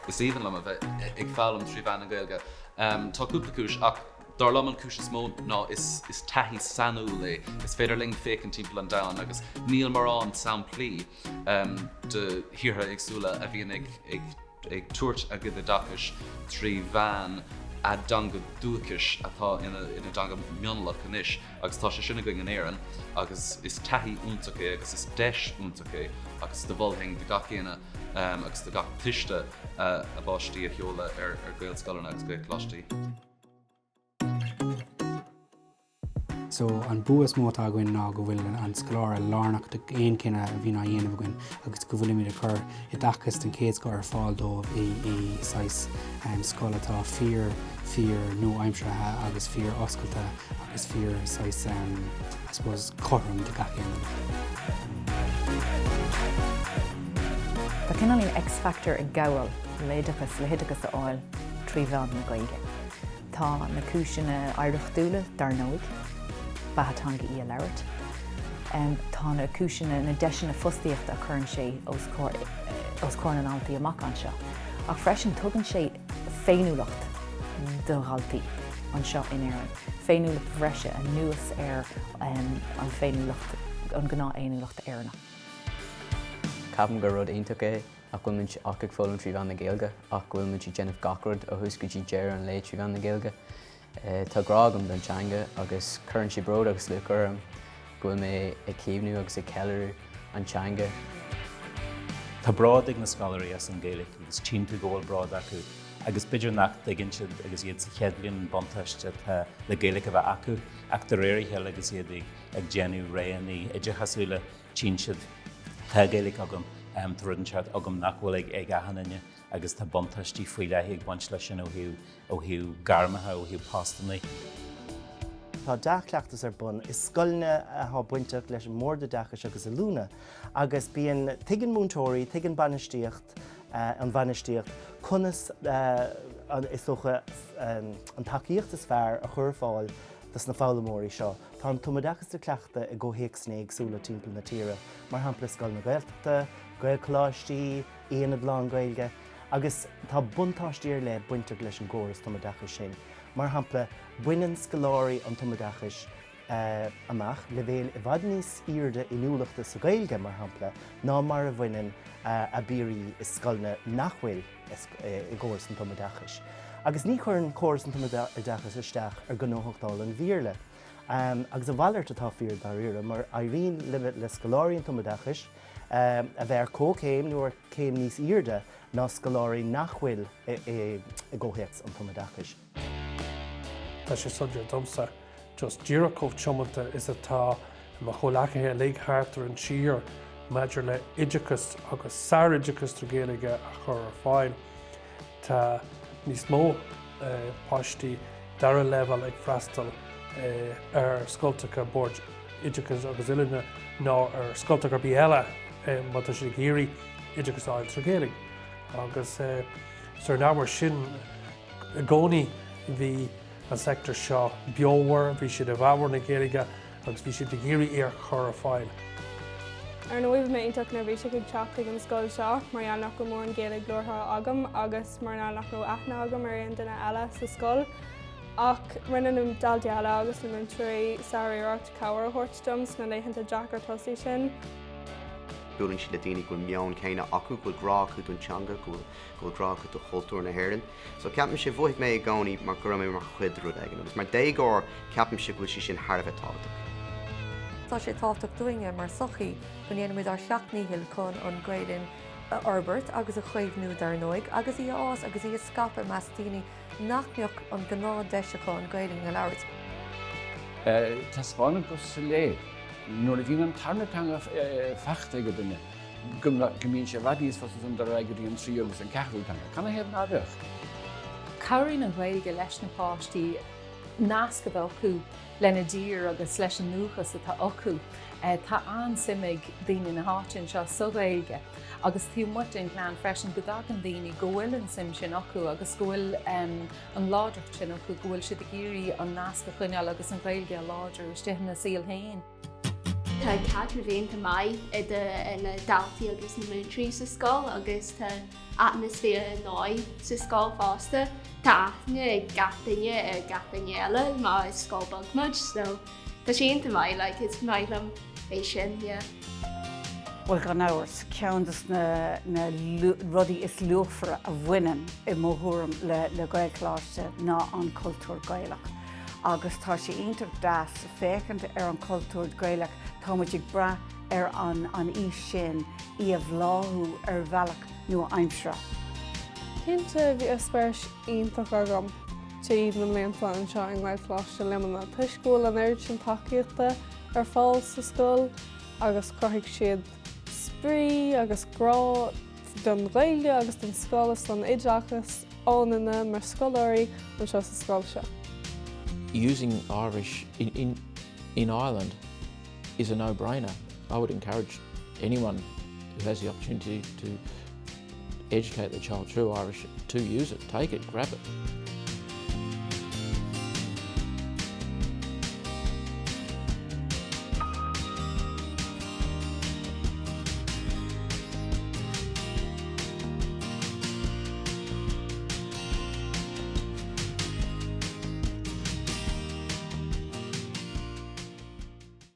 is even lama ag fálam trí bhean na Gaeilge. Tá cúpla cúis ach dar laman cúis is mó ná is taithí sanú le is féidir ling fécin timp an down agus níl mar an samplí de hiortha agsúla a bhíon ag tuairt a go dachas trí bhean a danga dúchas atá ina danga mionlach inis agus tá sé sinna going an éireann agus is taithí úntacha agus is deis úntacha agus de bhilthing de gachéine agus de gach tuiste a báistí a cheola ar Gaelscoileann agus Gaelchláistí. So an buas móta goin ná go bhfuil an scoláir lárnach de éon cinenne a bhí ná dhéanamh goin agus go bhfuil mí chur I dachas den céad go ar fáil dómh I sais scolatá fear nó aimimsethe agus fear oscailta agus fear sais I suppose chorm de gachéanamh. Tá cinnalín X-factor ag gabhfuil le hideachas áil trí bhean na Gaeilge. Tá na cúiseanna aireachtúla dar nóig, bathatanga I a leirt. Tá na cúiseanna na deisina fustaíochta a churann sé os córan an altaí amach an seo. Ach freisin tugann sé féinúlacht do ghaltaí an seo in éireann. Féinúlacht bhreise a nuas ar an féinúlacht an gná éanúlacht éireanna. Cabham go rud aontacha ach bhfuil muid ach ag fólam trí bhean na Gaeilge ach bhfuil muid Jennifer Gackrod a thuascaidí deir an léit trí bhean na Gaeilge. Tá grágam don teanga agus churann sí bród agus le chum bhfuil mé ag céimhnú agus ag ceilú an teanga. Tá brád ag na scalaí as an Gaelic agus tínta ggóil brád acu agus beidir nacht ag insead agus iad sa cheadlíonn bontaiste le Gaelic a bheith acu ach de réirithe agus iad ag genú réanaí idir hasúla tínsead tá Gaelic agam tá rudansead agam nachhfuil ag ahananne agus tá bontaistí faoi leithe ag baint leis sin ó hiú garmathe ó hiú pástannaí. Tá deachleachtas ar bun is scoilne a buinteach leis mór de dachas agus a lúna agus bíon tuigeann múntóirí, tuigeann banistíocht an bhanistíocht chunas is socha an takeíocht is fearr a chur fáil das na fálamóirí seo. Tá an tumadachas de cleachta I ggóhéic snéig súla timppla na tíre, mar hampla scoil na Gaeltachta, Gaelchláistí, Ianad Lán Gaeilge, agus tá buntáistíir le buinteach leis an ggóras tumadachas sin. Mar hampla buineann scoláirí an tumadachas amach le bhéal I bhfad níos iarde inúlachta sa Gaeilge mar hampla ná mar a bhaineann a bírí is scoilne nachhfuil I ggóras an tumadachas. Agus ní chuir córas an tumadachas isteach ar gnóthachtáil an bhíorla. Agus a bhhailart atá fíor dar riire mar airíonn le scoláirí an tumadachas a bheith cócéim nuair céim níos iarde ná scoláirí nachhfuil I ggóhéic an tumadachas. Tá sé suidir domsa just díreachmh tiomanta is atá mar choláchathe léigthart ar an tír maidir le idicus agus saridicus do Gaeilge a chur ar fáil. Tá níos mó páistí dar a level ag freastal ar sculptacha bord idicus agus uile ná ar sculptacha bí eile má tá sé géirí idicus áil do Gaeilge. Agus sir námar sin gcónaí bhí an sector seo beomhar, bhí siad a bhhabhar na Gaeilge agus bhí siad a géirí ar chur ar fáil. Ar nó bh méintach na bhí sé go teach an scoil seo, mar anach go mór an Gaeilge glórtha agam agus mar anach nó aithne agam ar aon duine eile sa scoil. Ach rinneann dal deala agus na trí saoireacht cabhar thuirtdoms na leitheanta Jackar tosaí sin. Buúlann si le daoine go meán céine acu go grá chu don teanga go grá chu do chultúir na hhéireann. So ceapan sé bhuaigh mé ag gánaí mar go raibh mé mar chuidrú aigen agus mar déagár ceapan si bhfuil si sin tharbheith tábhachtach. Tá sé tábhachtach doinge mar sochaí go dhéanamid ar seaachnaíhil chun an gréideann Albert agus a chuimhnú dar nóig agus í ás agus í scape meas daoine nachneoch an gná deisiacha an gréideann na labhairt. Tá spáinne go sa lé. Nuair a bhíonn an tarnatanga feachta go duine, gomíonn sé bhadíos fas an dar aige an trí agus an ceathrútanga. Canna hebh ná bheith? Cabhraíonn an Gaeilge leis na páistí nasca bheith acu lena dír agus leis an nuachas atá acu. Tá ansimig daoine na háiteann seo sa Gaeilge. Agus tí muid in gleann freisin go dagan daoine go bhfuil an sim sin acu agus go bhfuil an láideacht sin acu go bhfuil siad a géirí an nasca chuineáil agus an Gaeilge a láidir isteach na síl féin. Tá cadre bhénta mai ina daltaí agus na múntrí sa scóil agus tá atmosfér nói sa scóil fásta. Tá aithne gatainne ar gatainneala má is scóil bagmuid, so tá sénta mai, like, it's mailam é sin, yeah. Well gan áhairs ceantas na rudí is luachfra a bhainean I móthúram le gailcláiste ná an cultúr gailach. Agus tá sé iontar deas fécant ar an cultúr gailach támuid bra ar an ís sin I a bhláthú ar bhealach nó aimsre. Cinnte bhí spéis ionach agam tí na mléonta an seo an gailcláiste lemana tuiscúil an aird sin takeíochta ar fáil sa scóil agus cruthaigh siad sprí agus grá don réile agus don scólas don ideachas ónana mar scoláirí an seo sa scóil seo. Using Irish in Ireland is a no-brainer. I would encourage anyone who has the opportunity to educate their child through Irish to use it, take it, grab it.